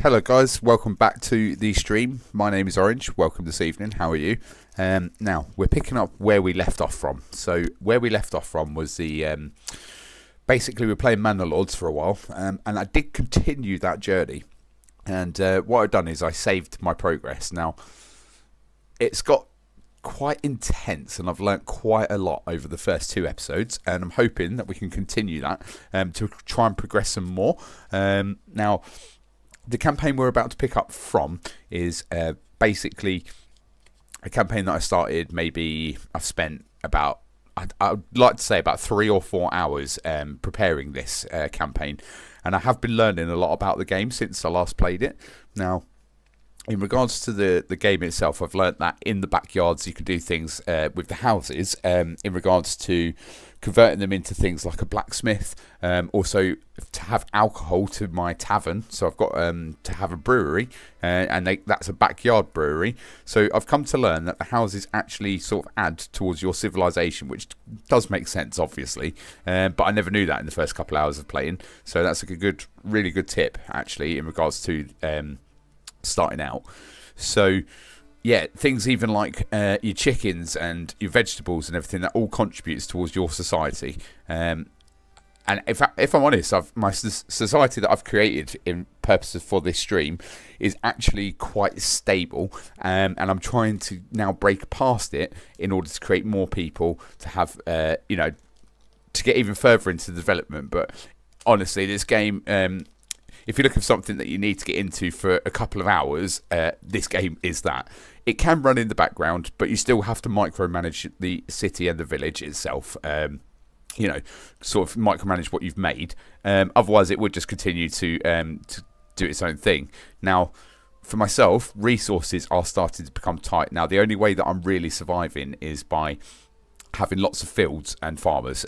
Hello guys, welcome back to the stream. My name is Orange, welcome this evening, how are you? Now, we're picking up where we left off from. So, where we left off from was the, basically we were playing Manor for a while, and I did continue that journey. And what I've done is I saved my progress. Now, it's got quite intense and I've learnt quite a lot over the first two episodes, and I'm hoping that we can continue that to try and progress some more. Now, the campaign we're about to pick up from is basically a campaign that I started. Maybe I've spent about, I'd like to say about 3 or 4 hours preparing this campaign, and I have been learning a lot about the game since I last played it. Now, in regards to the game itself, I've learnt that in the backyards you can do things with the houses in regards to converting them into things like a blacksmith, also to have alcohol to my tavern. So I've got to have a brewery, and that's a backyard brewery. So I've come to learn that the houses actually sort of add towards your civilization, which does make sense, obviously. But I never knew that in the first couple of hours of playing. So that's like a good, really good tip, actually, in regards to starting out. So yeah, things even like your chickens and your vegetables and everything, that all contributes towards your society. And if I'm honest, my society that I've created in purposes for this stream is actually quite stable, and I'm trying to now break past it in order to create more people to have, to get even further into the development. But honestly, this game, if you're looking for something that you need to get into for a couple of hours, this game is that. It can run in the background, but you still have to micromanage the city and the village itself. Sort of micromanage what you've made. Otherwise, it would just continue to do its own thing. Now, for myself, resources are starting to become tight. Now, the only way that I'm really surviving is by having lots of fields and farmers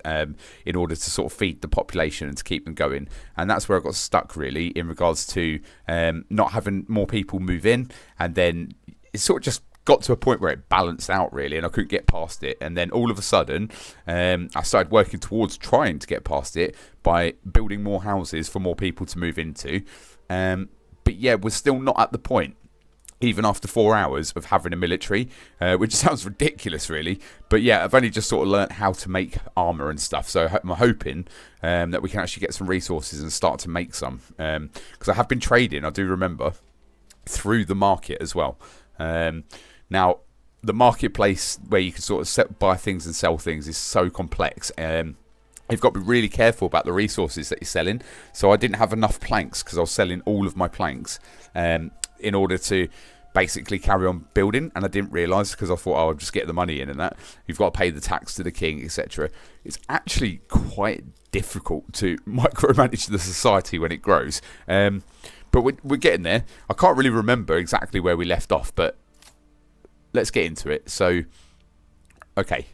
in order to sort of feed the population and to keep them going. And that's where I got stuck, really, in regards to not having more people move in. And then it sort of just got to a point where it balanced out, really, and I couldn't get past it. And then all of a sudden, I started working towards trying to get past it by building more houses for more people to move into. But yeah, we're still not at the point, even after 4 hours of having a military, which sounds ridiculous, really. But yeah, I've only just sort of learnt how to make armour and stuff. So I'm hoping that we can actually get some resources and start to make some. Because I have been trading, I do remember, through the market as well. Now, the marketplace where you can sort of buy things and sell things is so complex. You've got to be really careful about the resources that you're selling. So I didn't have enough planks because I was selling all of my planks in order to basically carry on building, and I didn't realise because I thought, I'll just get the money in and that. You've got to pay the tax to the king, etc. It's actually quite difficult to micromanage the society when it grows. But we're getting there. I can't really remember exactly where we left off, but let's get into it. So, okay.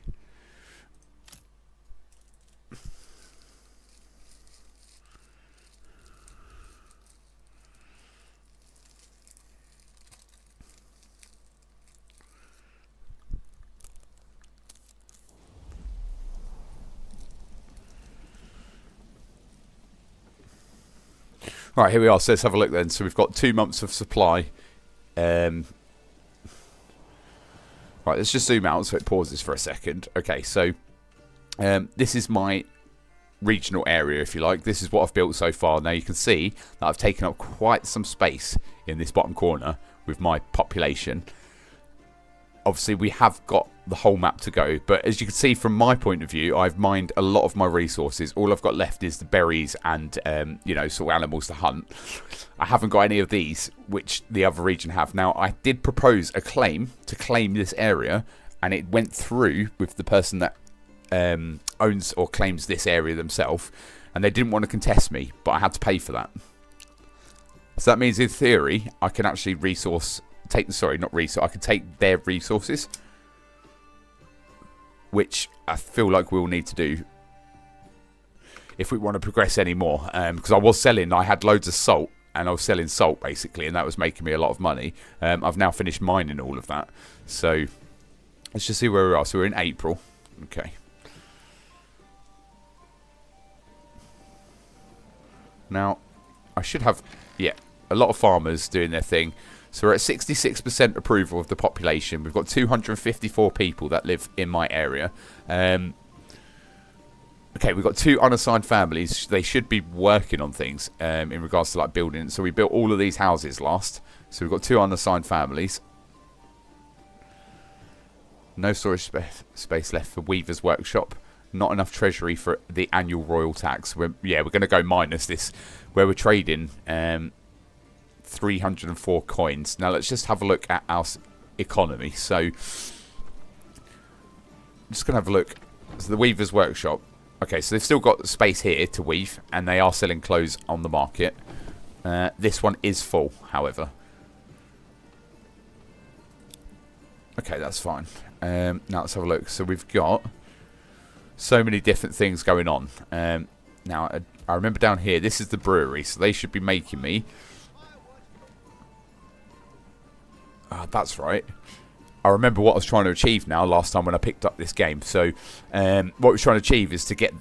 Right, here we are. So let's have a look then. So we've got 2 months of supply. Right, let's just zoom out so it pauses for a second. Okay, so this is my regional area, if you like. This is what I've built so far. Now you can see that I've taken up quite some space in this bottom corner with my population. Obviously, we have got the whole map to go, but as you can see from my point of view, I've mined a lot of my resources. All I've got left is the berries and, sort of animals to hunt. I haven't got any of these, which the other region have. Now, I did propose a claim to claim this area, and it went through with the person that owns or claims this area themselves, and they didn't want to contest me, but I had to pay for that. So that means, in theory, I can actually I can take their resources, which I feel like we'll need to do if we want to progress any more. Because I had loads of salt, and I was selling salt basically, and that was making me a lot of money. I've now finished mining all of that. So let's just see where we are. So we're in April. Okay. Now, I should have, yeah, a lot of farmers doing their thing. So we're at 66% approval of the population. We've got 254 people that live in my area. Okay, we've got 2 unassigned families. They should be working on things in regards to like building. So we built all of these houses last. So we've got 2 unassigned families. No storage space left for Weaver's Workshop. Not enough treasury for the annual royal tax. We're going to go minus this, where we're trading 304 coins. Now let's just have a look at our economy. So I'm just going to have a look. So the Weaver's Workshop. Okay, so they've still got space here to weave, and they are selling clothes on the market. This one is full, however. Okay, that's fine. Now let's have a look. So we've got so many different things going on. Now, I remember down here, this is the brewery, so they should be making me... that's right. I remember what I was trying to achieve now last time when I picked up this game. So, what we're trying to achieve is to get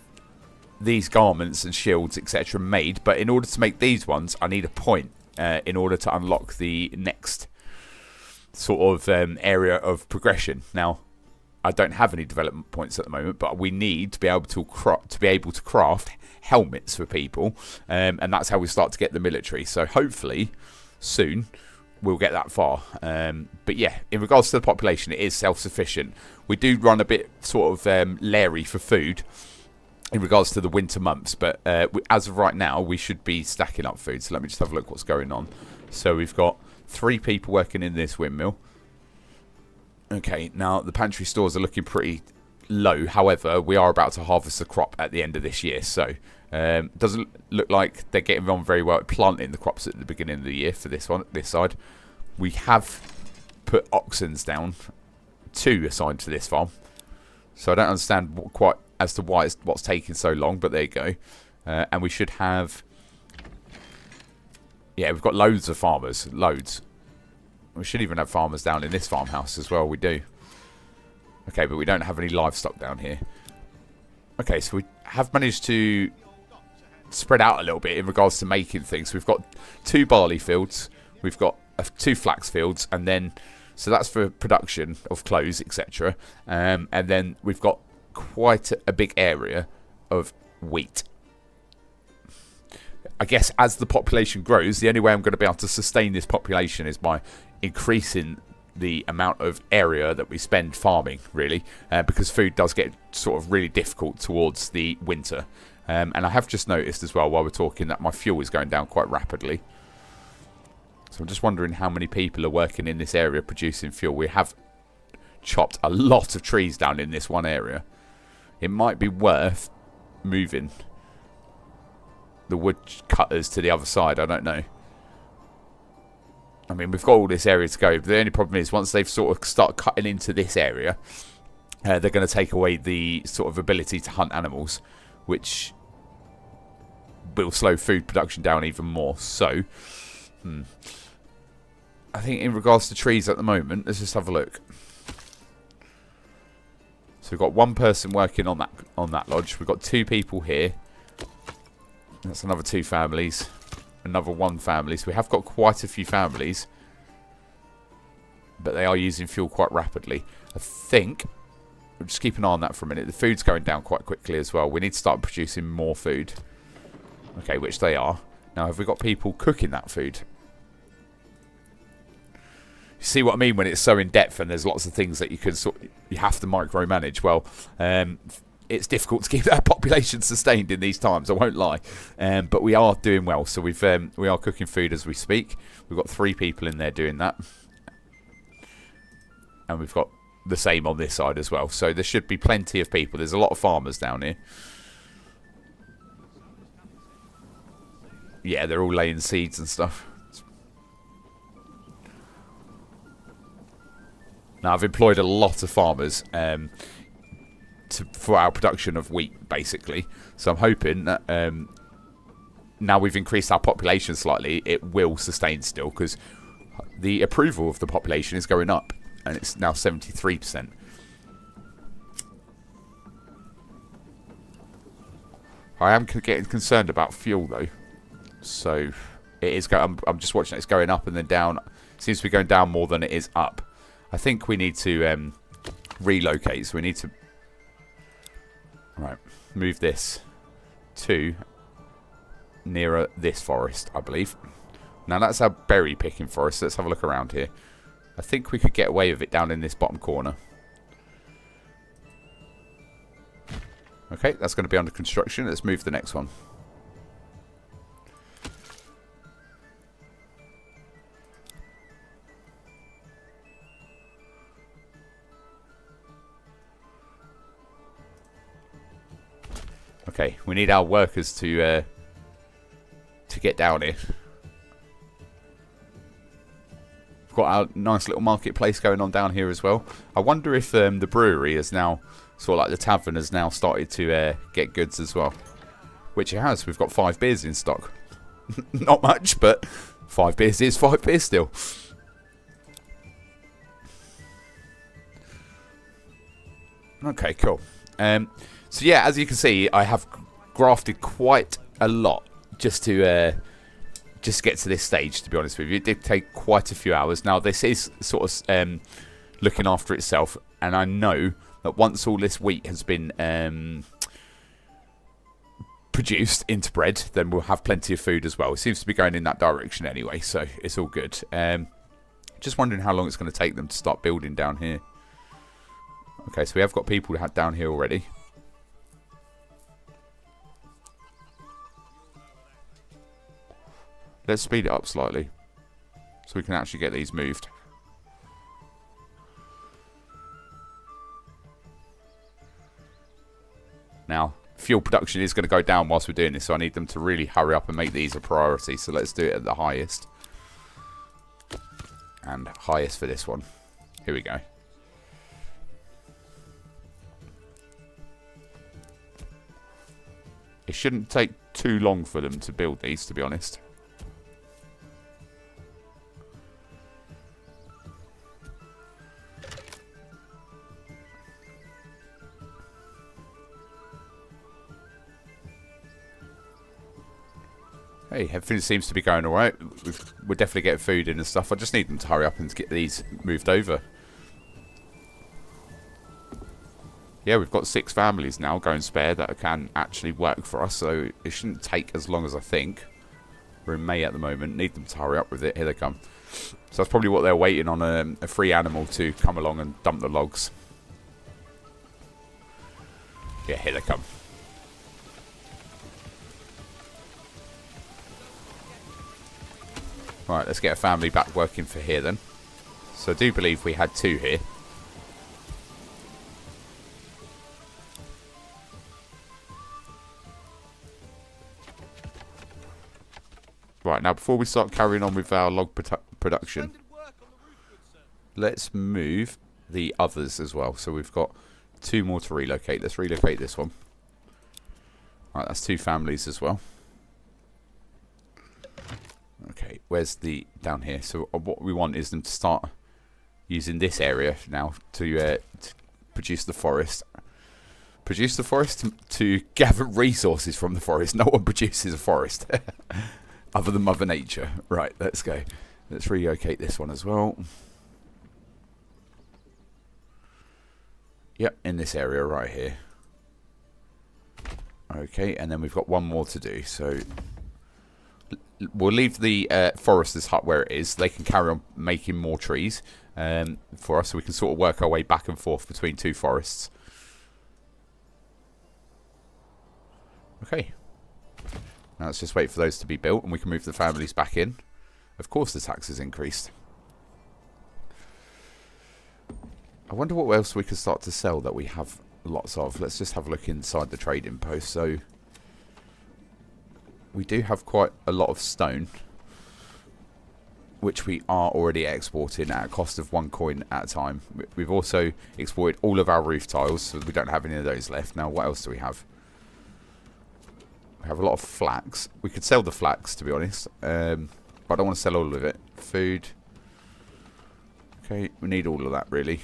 these garments and shields, etc. made. But in order to make these ones, I need a point in order to unlock the next sort of area of progression. Now, I don't have any development points at the moment, but we need to be able to craft helmets for people, and that's how we start to get the military. So hopefully soon we'll get that far. But yeah, in regards to the population, it is self-sufficient. We do run a bit sort of leery for food in regards to the winter months, but as of right now, we should be stacking up food. So let me just have a look what's going on. So we've got 3 people working in this windmill. Okay, now the pantry stores are looking pretty low. However, we are about to harvest the crop at the end of this year, so doesn't look like they're getting on very well at planting the crops at the beginning of the year for this side. We have put oxens down, 2 assigned to this farm, so I don't understand quite as to what's taking so long, but there you go. And we should have, yeah, we've got loads of farmers, loads. We should even have farmers down in this farmhouse as well. We do. Okay, but we don't have any livestock down here. Okay, so we have managed to spread out a little bit in regards to making things. We've got 2 barley fields. We've got 2 flax fields. And then, so that's for production of clothes, etc. And then we've got quite a big area of wheat. I guess as the population grows, the only way I'm going to be able to sustain this population is by increasing the amount of area that we spend farming, really, because food does get sort of really difficult towards the winter. And I have just noticed as well, while we're talking, that my fuel is going down quite rapidly. So I'm just wondering how many people are working in this area producing fuel. We have chopped a lot of trees down in this one area. It might be worth moving the wood cutters to the other side. I don't know. I mean, we've got all this area to go, but the only problem is once they've sort of start cutting into this area, they're going to take away the sort of ability to hunt animals, which will slow food production down even more. So, I think in regards to trees at the moment, let's just have a look. So we've got 1 person working on that lodge. We've got 2 people here. That's another 2 families. Another 1 family. So we have got quite a few families. But they are using fuel quite rapidly. I think, we'll just keep an eye on that for a minute. The food's going down quite quickly as well. We need to start producing more food. Okay, which they are. Now, have we got people cooking that food? You see what I mean when it's so in depth and there's lots of things that you have to micromanage. Well, it's difficult to keep that population sustained in these times, I won't lie. But we are doing well. So we are cooking food as we speak. We've got 3 people in there doing that. And we've got the same on this side as well. So there should be plenty of people. There's a lot of farmers down here. Yeah, they're all laying seeds and stuff. Now, I've employed a lot of farmers for our production of wheat, basically. So I'm hoping that now we've increased our population slightly, it will sustain still, because the approval of the population is going up, and it's now 73%. I am getting concerned about fuel, though. So It is. I'm just watching it. It's going up and then down. It seems to be going down more than it is up. I think we need to relocate. So we need to move this to nearer this forest, I believe. Now that's our berry picking forest. Let's have a look around here. I think we could get away with it down in this bottom corner. Okay, that's going to be under construction. Let's move to the next one. Okay, we need our workers to get down here. We've got our nice little marketplace going on down here as well. I wonder if the brewery is now, sort of like the tavern, has now started to get goods as well. Which it has. We've got 5 beers in stock. Not much, but 5 beers is 5 beers still. Okay, cool. So yeah, as you can see, I have grafted quite a lot just to get to this stage, to be honest with you. It did take quite a few hours. Now, this is sort of looking after itself, and I know that once all this wheat has been produced into bread, then we'll have plenty of food as well. It seems to be going in that direction anyway, so it's all good. Just wondering how long it's going to take them to start building down here. Okay, so we have got people down here already. Let's speed it up slightly so we can actually get these moved. Now, fuel production is going to go down whilst we're doing this, so I need them to really hurry up and make these a priority. So let's do it at the highest. And highest for this one. Here we go. It shouldn't take too long for them to build these, to be honest. Hey, everything seems to be going alright. We're definitely getting food in and stuff. I just need them to hurry up and get these moved over. Yeah, we've got 6 families now going spare that can actually work for us, so it shouldn't take as long as I think. We're in May at the moment. Need them to hurry up with it. Here they come. So that's probably what they're waiting on, a free animal to come along and dump the logs. Yeah, here they come. Right, let's get a family back working for here then. So I do believe we had 2 here. Right, now before we start carrying on with our log production, let's move the others as well. So we've got 2 more to relocate. Let's relocate this one. Right, that's 2 families as well. Okay, where's the down here? So what we want is them to start using this area now to produce the forest. Produce the forest to gather resources from the forest. No one produces a forest other than Mother Nature. Right, let's go. Let's relocate this one as well. Yep, in this area right here. Okay, and then we've got 1 more to do. So we'll leave the forester's hut where it is. They can carry on making more trees for us, so we can sort of work our way back and forth between 2 forests. Okay. Now let's just wait for those to be built and we can move the families back in. Of course the tax has increased. I wonder what else we could start to sell that we have lots of. Let's just have a look inside the trading post. So we do have quite a lot of stone, which we are already exporting at a cost of 1 coin at a time. We've also exported all of our roof tiles, so we don't have any of those left. Now, what else do we have? We have a lot of flax. We could sell the flax, to be honest, but I don't want to sell all of it. Food. Okay, we need all of that, really.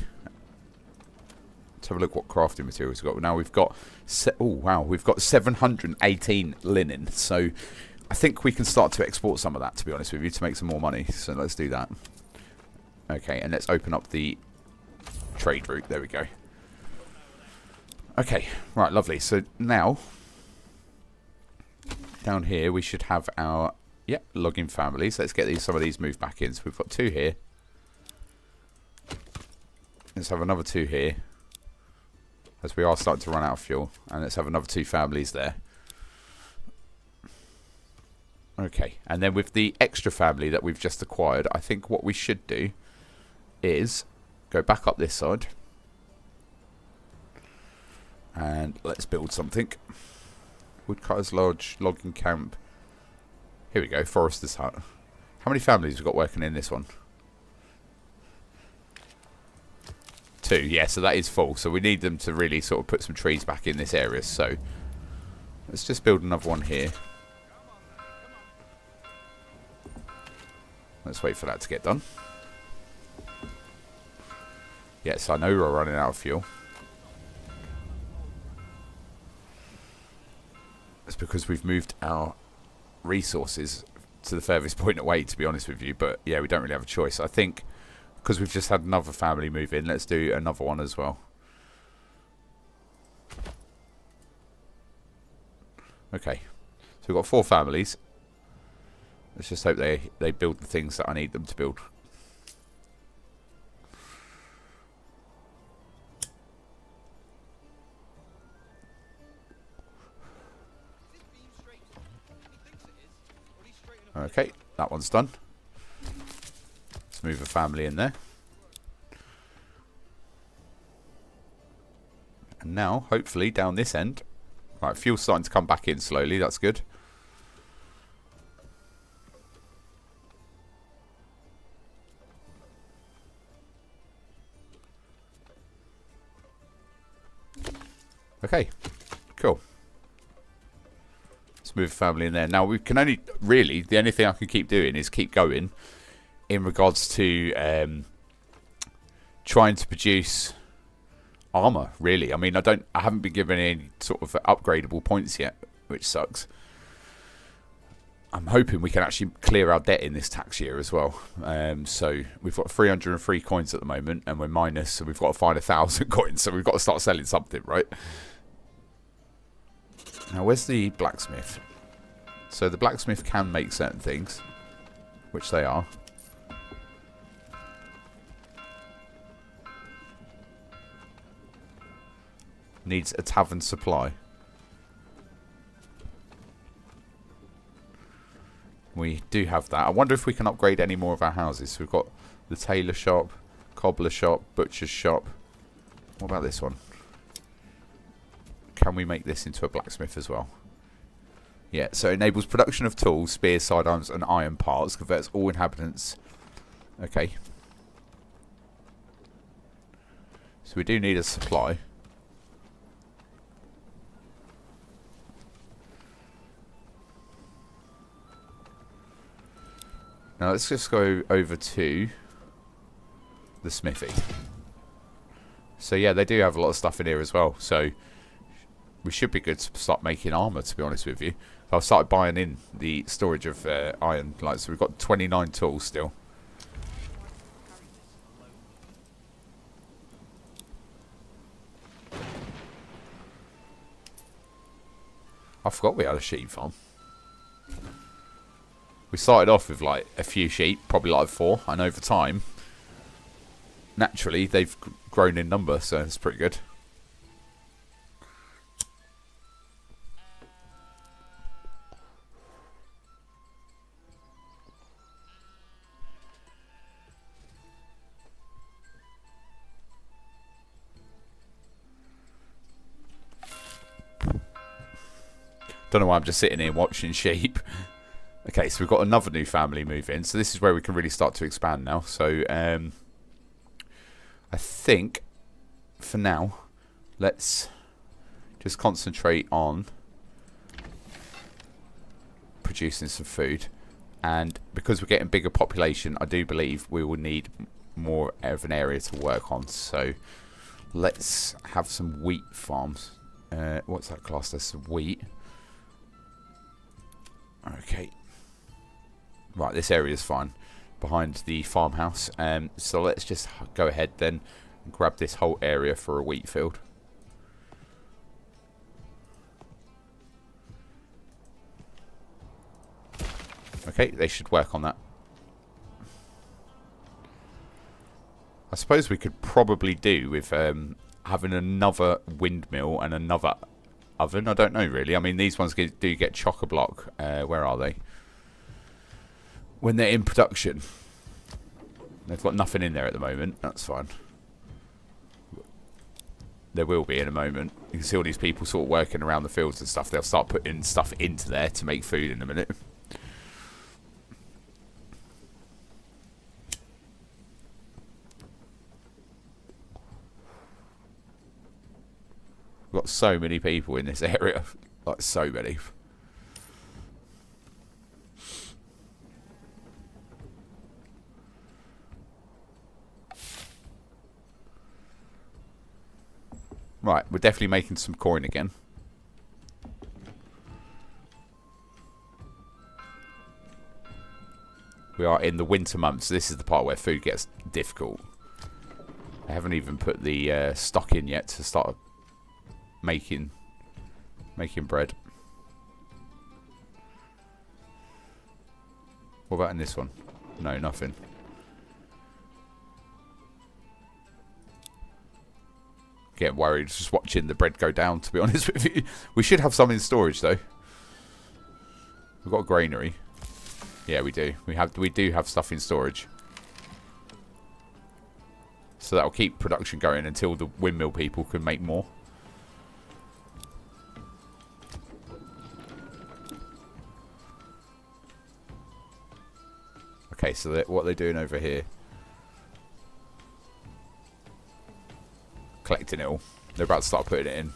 Let's have a look what crafting materials we've got. Now we've got, oh wow, we've got 718 linen. So I think we can start to export some of that, to be honest with you, to make some more money. So let's do that. Okay, and let's open up the trade route. There we go. Okay, right, lovely. So now, down here, we should have our, login families. Let's get some of these moved back in. So we've got 2 here. Let's have another 2 here, as we are starting to run out of fuel. And let's have another 2 families there. Okay, and then with the extra family that we've just acquired, I think what we should do is go back up this side. And let's build something. Woodcutter's Lodge, logging camp. Here we go, Forester's Hut. How many families have we got working in this one? 2, yeah, so that is full. So we need them to really sort of put some trees back in this area. So let's just build another one here. Let's wait for that to get done. Yes, I know we're running out of fuel. It's because we've moved our resources to the furthest point away, to be honest with you. But yeah, we don't really have a choice. I think because we've just had another family move in, let's do another one as well. Okay, so we've got 4 families. Let's just hope they build the things that I need them to build. Okay, that one's done. Let's move a family in there. And now, hopefully, down this end. Right, fuel's starting to come back in slowly. That's good. Okay, cool. Let's move family in there. Now we can only really, the only thing I can keep doing is keep going in regards to trying to produce armor. Really, I mean, I haven't been given any sort of upgradable points yet, which sucks. I'm hoping we can actually clear our debt in this tax year as well. So we've got 303 coins at the moment, and we're minus, so we've got to find 1,000 coins. So we've got to start selling something, right? Now, where's the blacksmith? So the blacksmith can make certain things, which they are. Needs a tavern supply. We do have that. I wonder if we can upgrade any more of our houses. So we've got the tailor shop, cobbler shop, butcher's shop. What about this one? Can we make this into a blacksmith as well? Yeah, so it enables production of tools, spears, sidearms, and iron parts. Converts all inhabitants. Okay. So we do need a supply. Now let's just go over to the smithy. So yeah, they do have a lot of stuff in here as well. So we should be good to start making armor, to be honest with you. I've started buying in the storage of iron. Like, so we've got 29 tools still. I forgot we had a sheep farm. We started off with like a few sheep, probably like 4, and over time, naturally, they've grown in number, so it's pretty good. Don't know why I'm just sitting here watching sheep. Okay, so we've got another new family move in. So this is where we can really start to expand now. So I think for now, let's just concentrate on producing some food. And because we're getting bigger population, I do believe we will need more of an area to work on. So let's have some wheat farms. What's that class? There's some wheat. Okay. Right, this area is fine. Behind the farmhouse. So let's just go ahead then and grab this whole area for a wheat field. Okay, they should work on that. I suppose we could probably do with having another windmill and another oven. I don't know really. I mean, these ones do get chock-a-block. Where are they? When they're in production. They've got nothing in there at the moment. That's fine. There will be in a moment. You can see all these people sort of working around the fields and stuff. They'll start putting stuff into there to make food in a minute. We've got so many people in this area. Like, so many. Right, we're definitely making some coin again. We are in the winter months. So this is the part where food gets difficult. I haven't even put the stock in yet to start making bread. What about in this one? No, nothing. Getting worried just watching the bread go down, to be honest with you. We should have some in storage though. We've got a granary. Yeah, we do. We do have stuff in storage. So that'll keep production going until the windmill people can make more. Okay, so what they're doing over here. Collecting it all. They're about to start putting it in.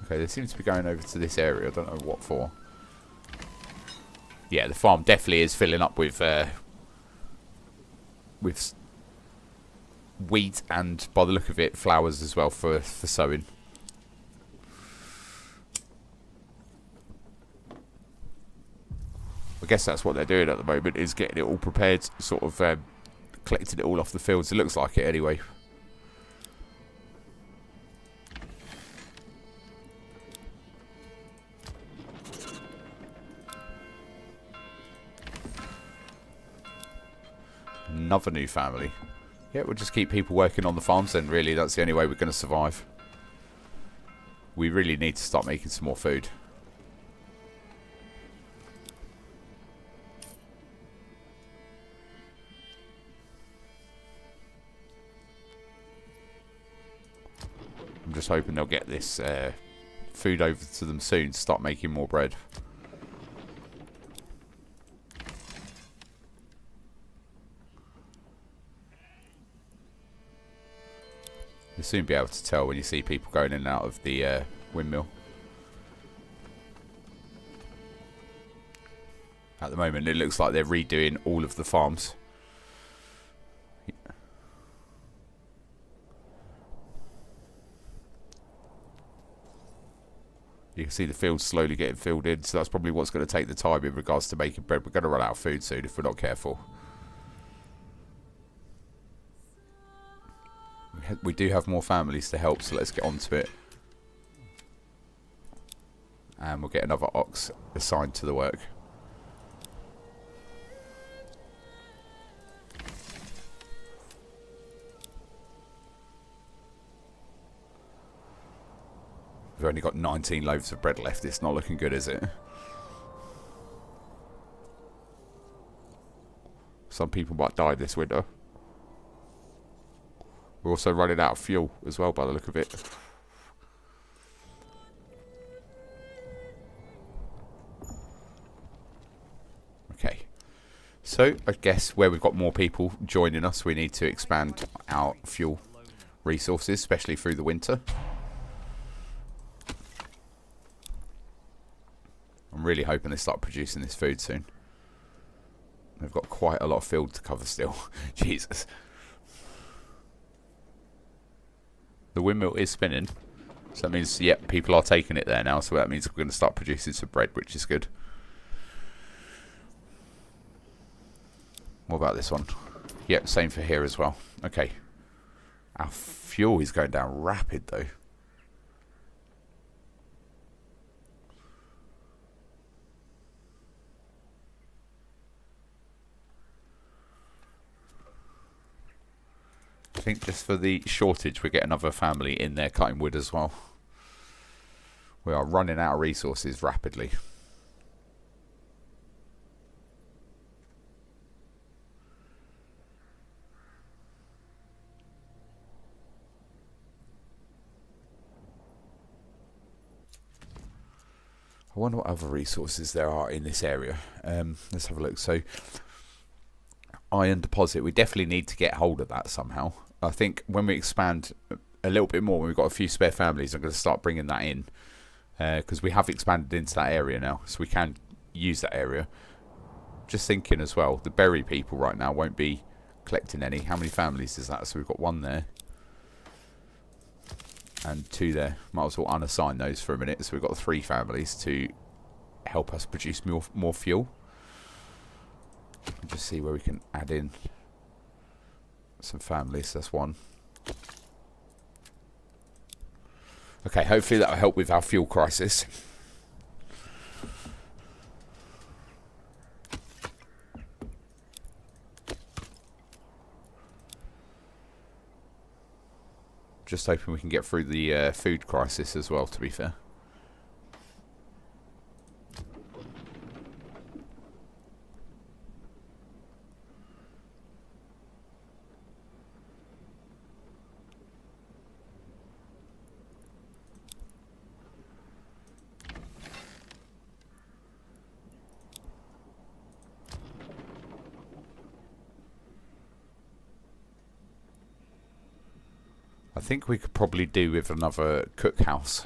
Okay, they seem to be going over to this area. I don't know what for. Yeah, the farm definitely is filling up with wheat and, by the look of it, flowers as well for sowing. I guess that's what they're doing at the moment, is getting it all prepared, sort of collecting it all off the fields. It looks like it anyway. Another new family. Yeah, we'll just keep people working on the farms then, really. That's the only way we're going to survive. We really need to start making some more food. I'm just hoping they'll get this food over to them soon to start making more bread. You'll soon be able to tell when you see people going in and out of the windmill. At the moment, it looks like they're redoing all of the farms. You can see the fields slowly getting filled in, so that's probably what's going to take the time in regards to making bread. We're going to run out of food soon if we're not careful. We do have more families to help, so let's get on to it. And we'll get another ox assigned to the work. We've only got 19 loaves of bread left. It's not looking good, is it? Some people might die this winter. We're also running out of fuel as well, by the look of it. Okay. So, I guess where we've got more people joining us, we need to expand our fuel resources, especially through the winter. I'm really hoping they start producing this food soon. They've got quite a lot of field to cover still. Jesus. The windmill is spinning. So that means, yep, people are taking it there now. So that means we're going to start producing some bread, which is good. What about this one? Yep, same for here as well. Okay. Our fuel is going down rapid, though. I think just for the shortage, we get another family in there cutting wood as well. We are running out of resources rapidly. I wonder what other resources there are in this area. Let's have a look. So, iron deposit. We definitely need to get hold of that somehow. I think when we expand a little bit more, when we've got a few spare families, I'm going to start bringing that in. Because we have expanded into that area now. So we can use that area. Just thinking as well, the berry people right now won't be collecting any. How many families is that? So we've got 1 there. And 2 there. Might as well unassign those for a minute. So we've got 3 families to help us produce more fuel. Just see where we can add in some families. That's 1. Okay, hopefully that will help with our fuel crisis. Just hoping we can get through the food crisis as well, to be fair. I think we could probably do with another cookhouse.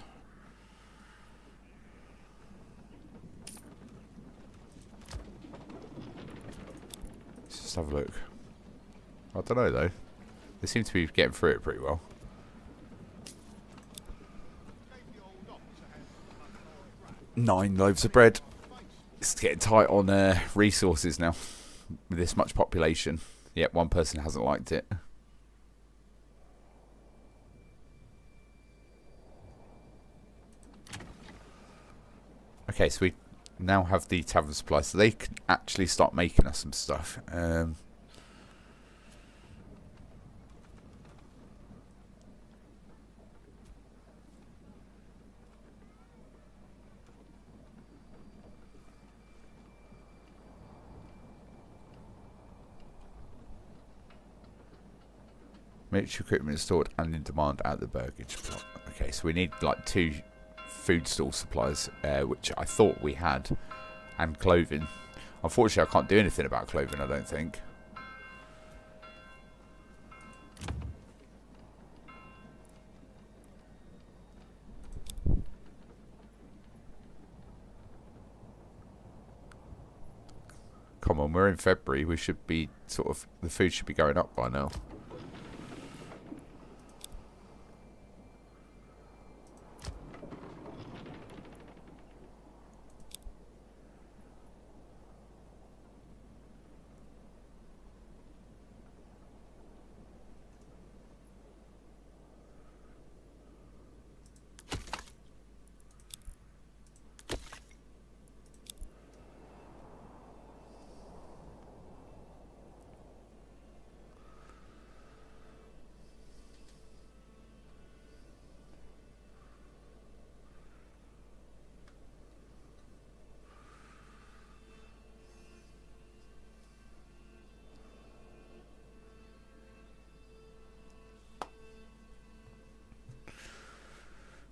Let's just have a look. I don't know though. They seem to be getting through it pretty well. Nine loaves of bread. It's getting tight on resources now. With this much population. Yet one person hasn't liked it. Okay, so we now have the tavern supply, so they can actually start making us some stuff. Military equipment stored and in demand at the burgage plot. Okay, so we need like 2 food stall supplies, which I thought we had, and clothing. Unfortunately, I can't do anything about clothing, I don't think. Come on, we're in February. We should be sort of, the food should be going up by now.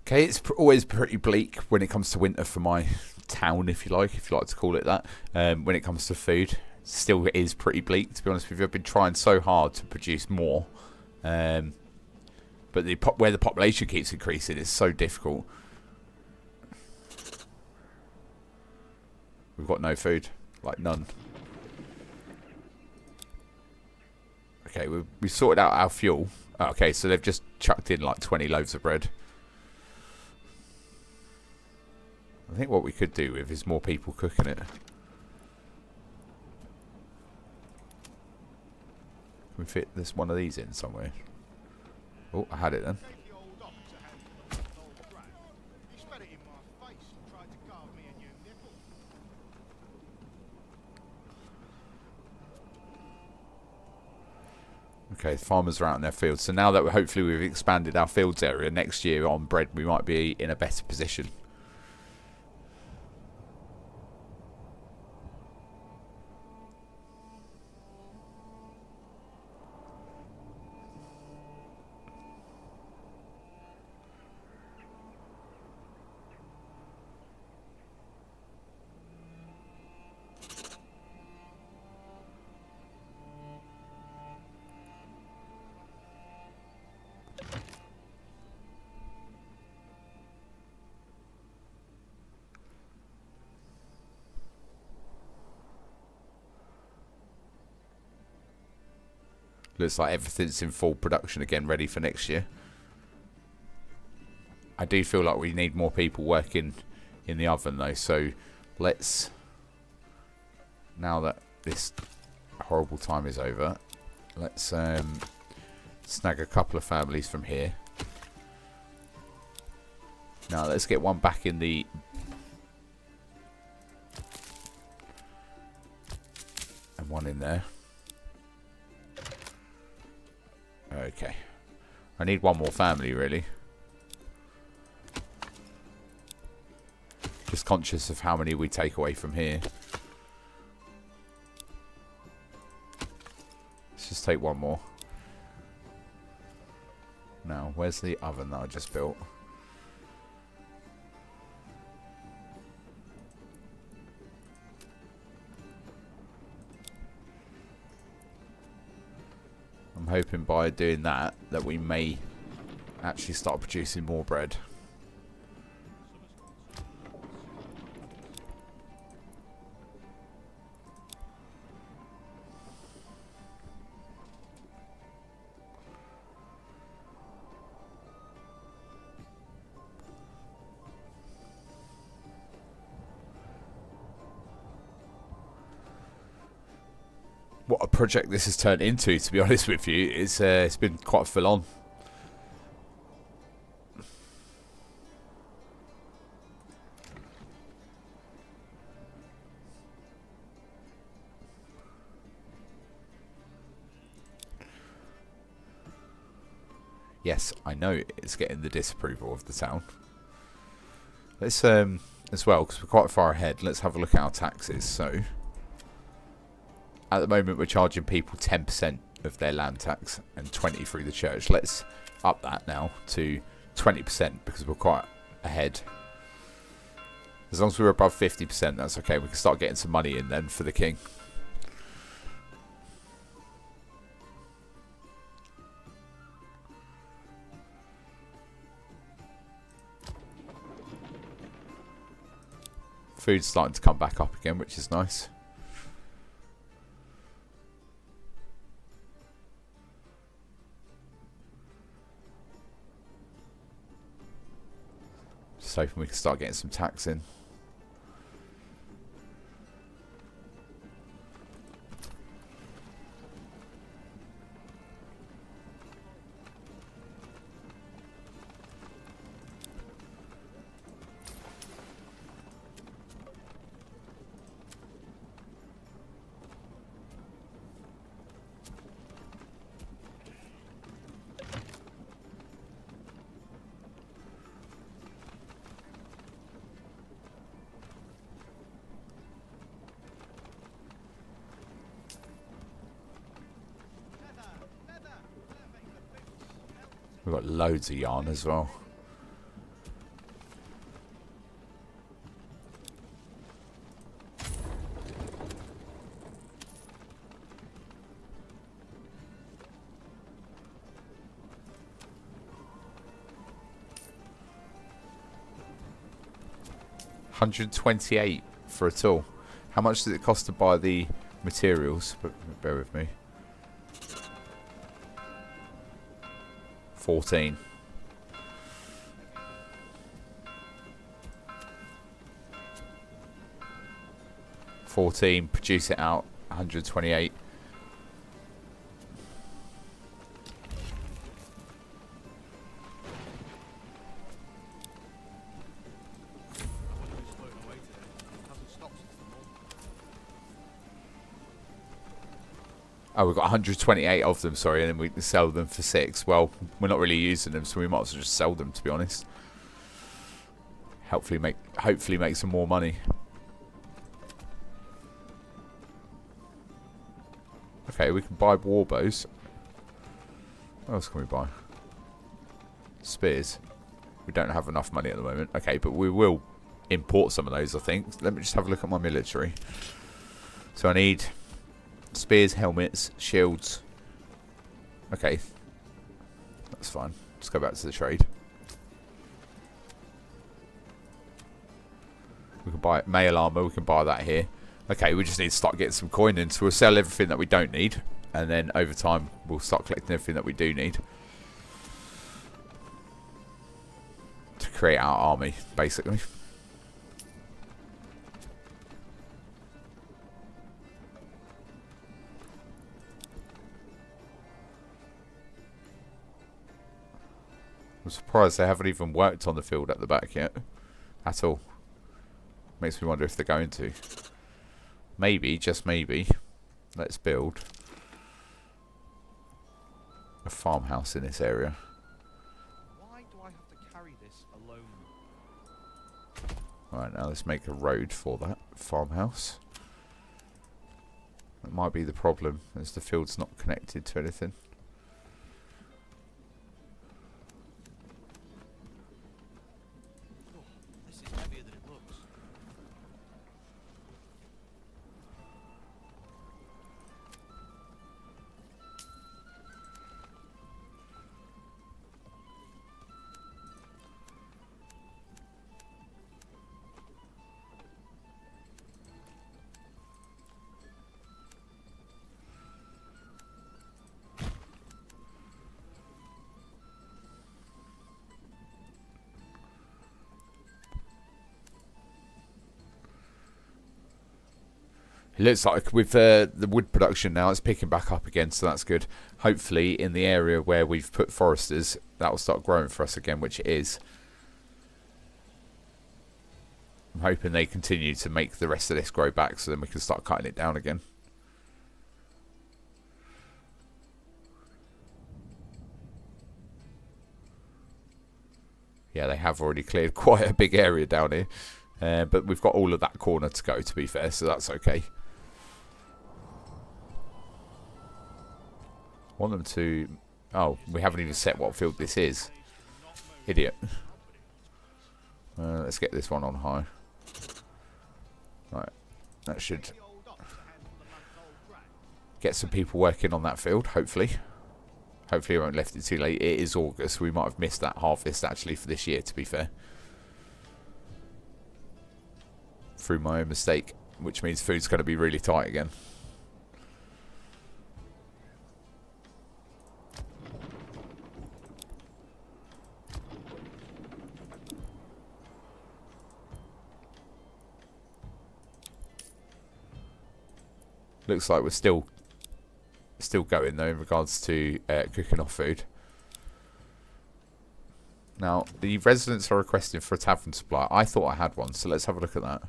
Okay, it's always pretty bleak when it comes to winter for my town, if you like to call it that. When it comes to food, still is pretty bleak, to be honest with you. I've been trying so hard to produce more, but where the population keeps increasing, it's so difficult. We've got no food, like none. Okay, we've sorted out our fuel, Okay, so they've just chucked in like 20 loaves of bread. I think what we could do with is more people cooking it. Can we fit this one of these in somewhere? Oh, I had it then. Okay, farmers are out in their fields. So now that hopefully we've expanded our fields area, next year on bread we might be in a better position. Looks like everything's in full production again, ready for next year. I do feel like we need more people working in the oven though, so let's, now that this horrible time is over, let's snag a couple of families from here. Now let's get one back in the and one in there. Okay. I need one more family, really. Just conscious of how many we take away from here. Let's just take one more. Now, where's the oven that I just built? I'm hoping by doing that we may actually start producing more bread. What a project this has turned into, to be honest with you. It's been quite full on. Yes, I know it's getting the disapproval of the town. Let's as well, because we're quite far ahead, let's have a look at our taxes. So at the moment we're charging people 10% of their land tax and 20% through the church. Let's up that now to 20% because we're quite ahead. As long as we're above 50%, that's okay. We can start getting some money in then for the king. Food's starting to come back up again, which is nice. Just hoping we can start getting some tax in. We've got loads of yarn as well. $128 for a tool. How much does it cost to buy the materials? But bear with me. 14. Produce it out. 128. Oh, we've got 128 of them, sorry, and then we can sell them for 6. Well, we're not really using them, so we might as well just sell them, to be honest. Hopefully make some more money. Okay, we can buy war bows. What else can we buy? Spears. We don't have enough money at the moment. Okay, but we will import some of those, I think. Let me just have a look at my military. So I need spears, helmets, shields. Okay. That's fine. Let's go back to the trade. We can buy mail armor. We can buy that here. Okay, we just need to start getting some coin in. So we'll sell everything that we don't need. And then over time, we'll start collecting everything that we do need. To create our army, basically. I'm surprised they haven't even worked on the field at the back yet. At all. Makes me wonder if they're going to. Maybe, just maybe, let's build a farmhouse in this area. Why do I have to carry this alone? Right, now let's make a road for that farmhouse. That might be the problem, as the field's not connected to anything. This is heavier than it looks. It looks like with the wood production now, it's picking back up again, so that's good. Hopefully, in the area where we've put foresters, that will start growing for us again, which it is. I'm hoping they continue to make the rest of this grow back, so then we can start cutting it down again. Yeah, they have already cleared quite a big area down here. But we've got all of that corner to go, to be fair, so that's okay. Want them to... Oh, we haven't even set what field this is. Idiot. Let's get this one on high. Right. That should get some people working on that field, hopefully. Hopefully I won't left it too late. It is August. We might have missed that harvest, actually, for this year, to be fair. Through my own mistake, which means food's going to be really tight again. Looks like we're still going though in regards to cooking off food. Now the residents are requesting for a tavern supply. I thought I had one, so let's have a look at that.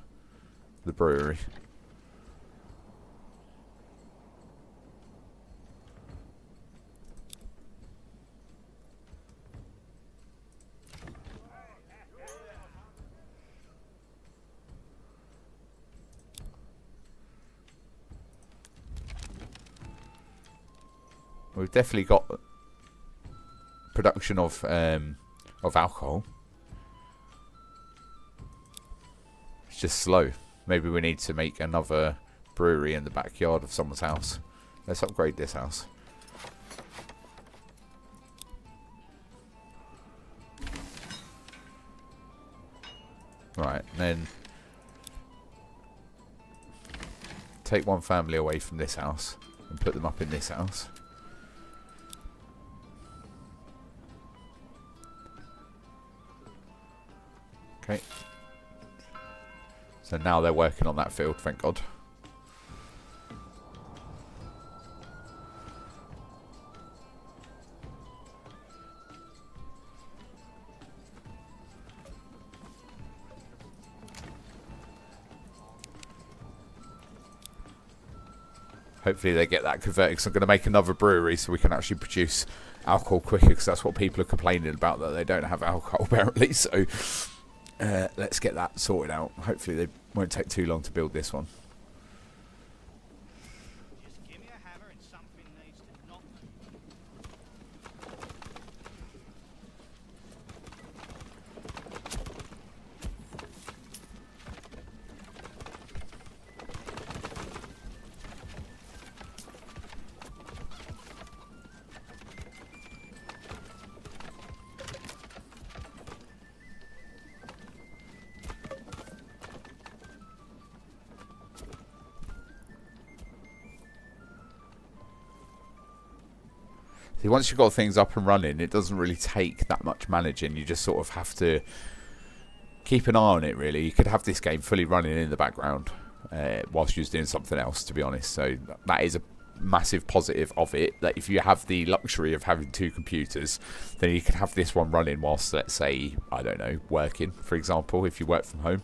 The brewery. We've definitely got production of alcohol. It's just slow. Maybe we need to make another brewery in the backyard of someone's house. Let's upgrade this house. Right, then take one family away from this house and put them up in this house. Okay. So now they're working on that field, thank God. Hopefully they get that converted, because I'm going to make another brewery so we can actually produce alcohol quicker, because that's what people are complaining about, that they don't have alcohol apparently. So let's get that sorted out. Hopefully they won't take too long to build this one. Just give me a hammer and something needs to knock. See, once you've got things up and running, it doesn't really take that much managing. You just sort of have to keep an eye on it, really. You could have this game fully running in the background whilst you're doing something else, to be honest. So that is a massive positive of it, that if you have the luxury of having two computers, then you can have this one running whilst, let's say, I don't know, working, for example, if you work from home.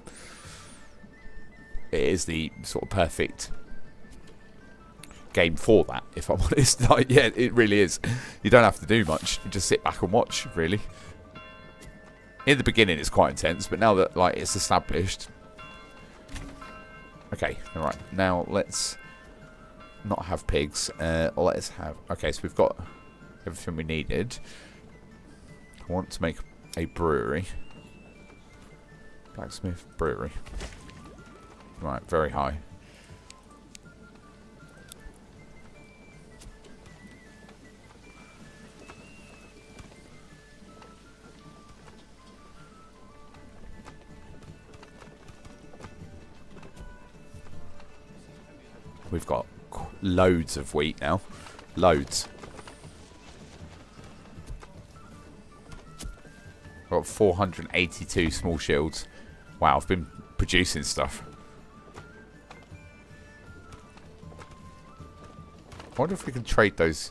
It is the sort of perfect game for that, if I'm honest. Like, yeah, it really is. You don't have to do much. You just sit back and watch, really. In the beginning it's quite intense, but now that like it's established. Okay, alright. Now let's not have pigs. Let's have... Okay, so we've got everything we needed. I want to make a brewery. Blacksmith brewery. Right, very high. We've got loads of wheat now. Loads. I've got 482 small shields. Wow, I've been producing stuff. I wonder if we can trade those.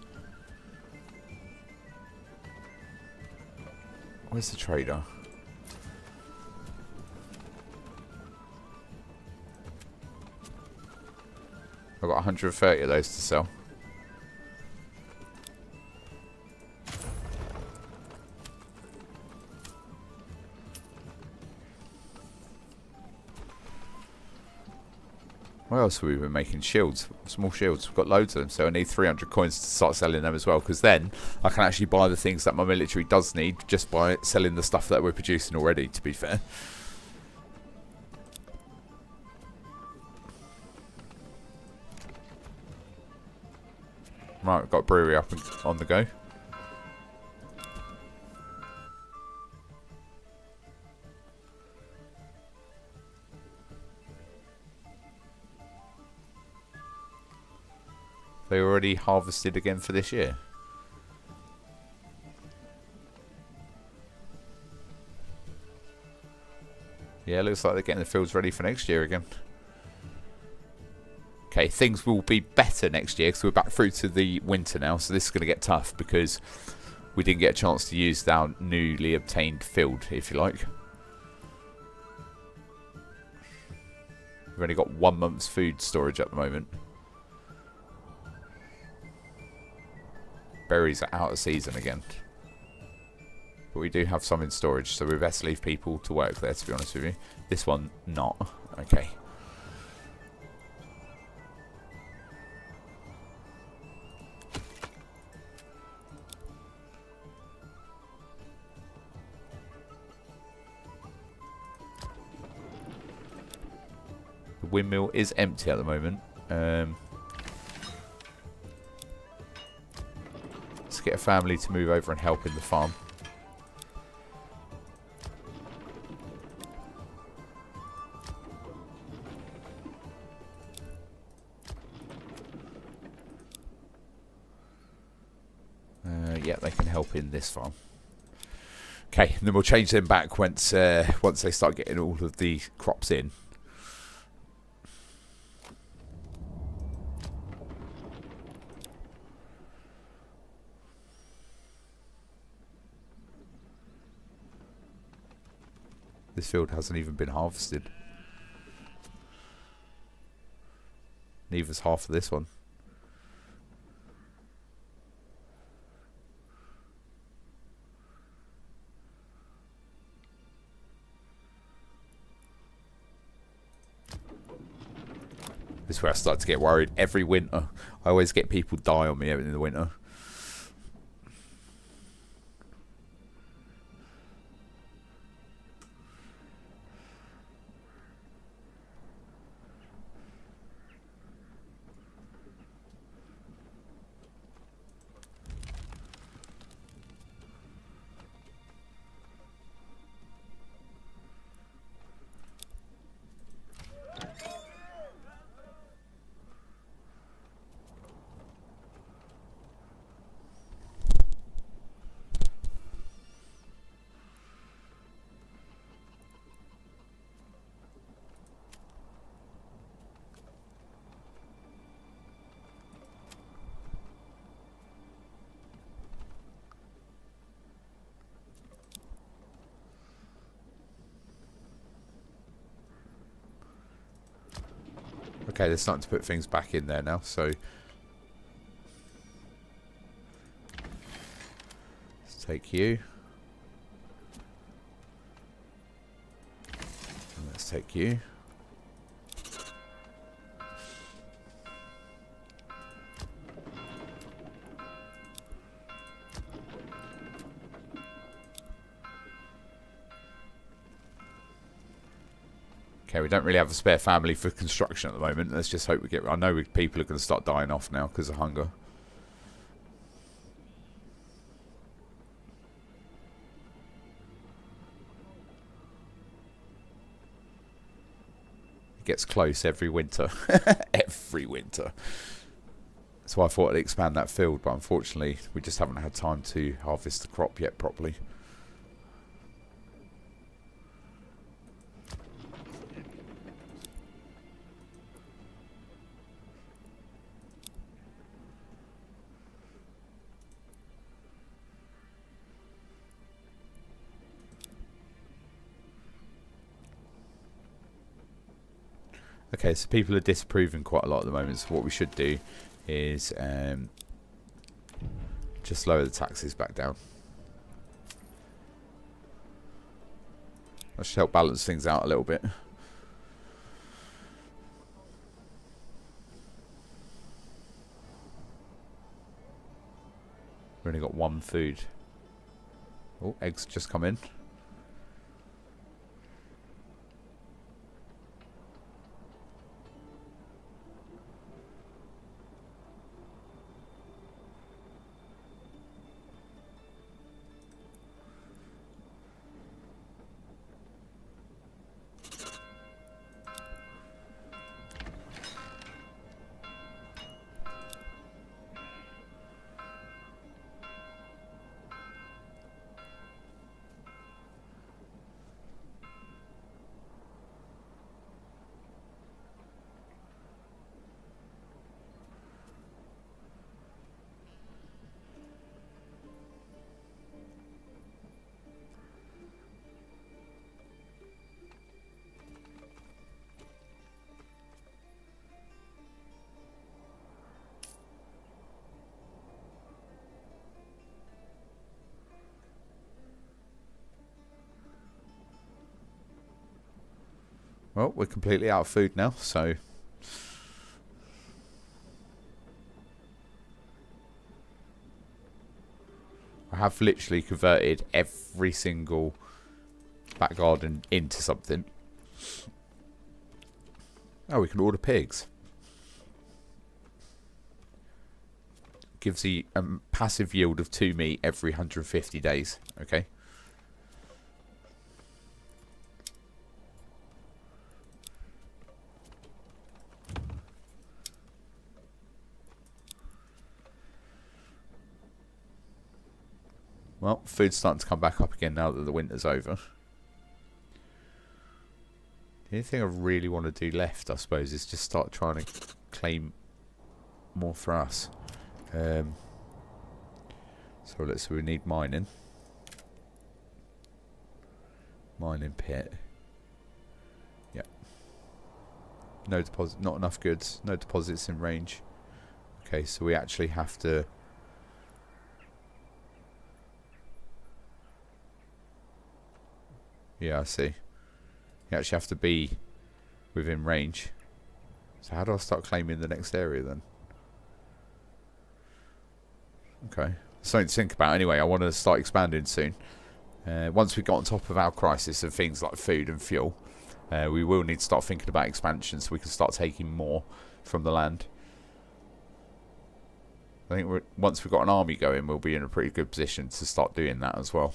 Where's the trader? I've got 130 of those to sell. What else have we been making? Shields. Small shields. We've got loads of them, so I need 300 coins to start selling them as well, because then I can actually buy the things that my military does need just by selling the stuff that we're producing already, to be fair. Right, we've got a brewery up and on the go. They already harvested again for this year. Yeah, looks like they're getting the fields ready for next year again. Okay, things will be better next year because we're back through to the winter now, so this is going to get tough because we didn't get a chance to use our newly obtained field, if you like. We've only got 1 month's food storage at the moment. Berries are out of season again. But we do have some in storage, so we best leave people to work there, to be honest with you. This one, not. Okay. The windmill is empty at the moment. Let's get a family to move over and help in the farm. Yeah, they can help in this farm. Okay, and then we'll change them back once they start getting all of the crops in. This field hasn't even been harvested. Neither's half of this one. This is where I start to get worried. Every winter, I always get people die on me in the winter. Okay, they're starting to put things back in there now, so let's take you. And let's take you. Okay, we don't really have a spare family for construction at the moment. Let's just hope we get... I know people are going to start dying off now because of hunger. It gets close every winter. Every winter. That's why I thought I'd expand that field, but unfortunately we just haven't had time to harvest the crop yet properly. Okay, so people are disapproving quite a lot at the moment, so what we should do is just lower the taxes back down. That should help balance things out a little bit. We've only got one food. Oh, eggs just come in. Well, we're completely out of food now, so I have literally converted every single back garden into something. Oh, we can order pigs. Gives the passive yield of 2 meat every 150 days. Okay. Well, food's starting to come back up again now that the winter's over. The only thing I really want to do left, I suppose, is just start trying to claim more for us. So we need mining. Mining pit. Yep. No deposit, not enough goods. No deposits in range. Okay, so we actually have to... Yeah, I see. You actually have to be within range. So how do I start claiming the next area then? Okay. Something to think about anyway. I want to start expanding soon. Once we got on top of our crisis of things like food and fuel, we will need to start thinking about expansion so we can start taking more from the land. I think once we've got an army going, we'll be in a pretty good position to start doing that as well.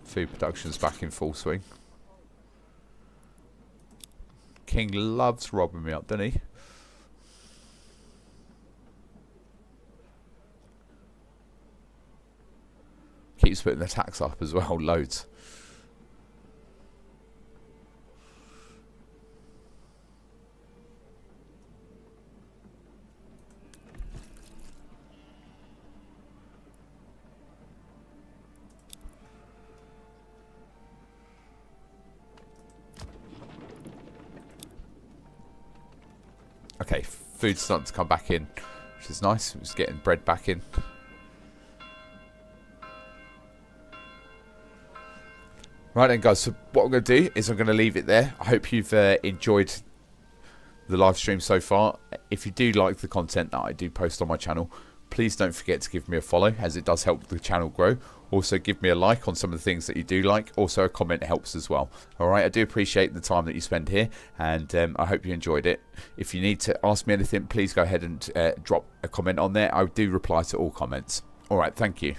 Food production's back in full swing. King loves robbing me up, doesn't he? Keeps putting the tax up as well, loads. Okay, food's starting to come back in, which is nice. It's getting bread back in. Right then, guys, so what I'm going to do is I'm going to leave it there. I hope you've enjoyed the live stream so far. If you do like the content that I do post on my channel, please don't forget to give me a follow, as it does help the channel grow. Also, give me a like on some of the things that you do like. Also, a comment helps as well. Alright, I do appreciate the time that you spend here, and I hope you enjoyed it. If you need to ask me anything, please go ahead and drop a comment on there. I do reply to all comments. Alright, thank you.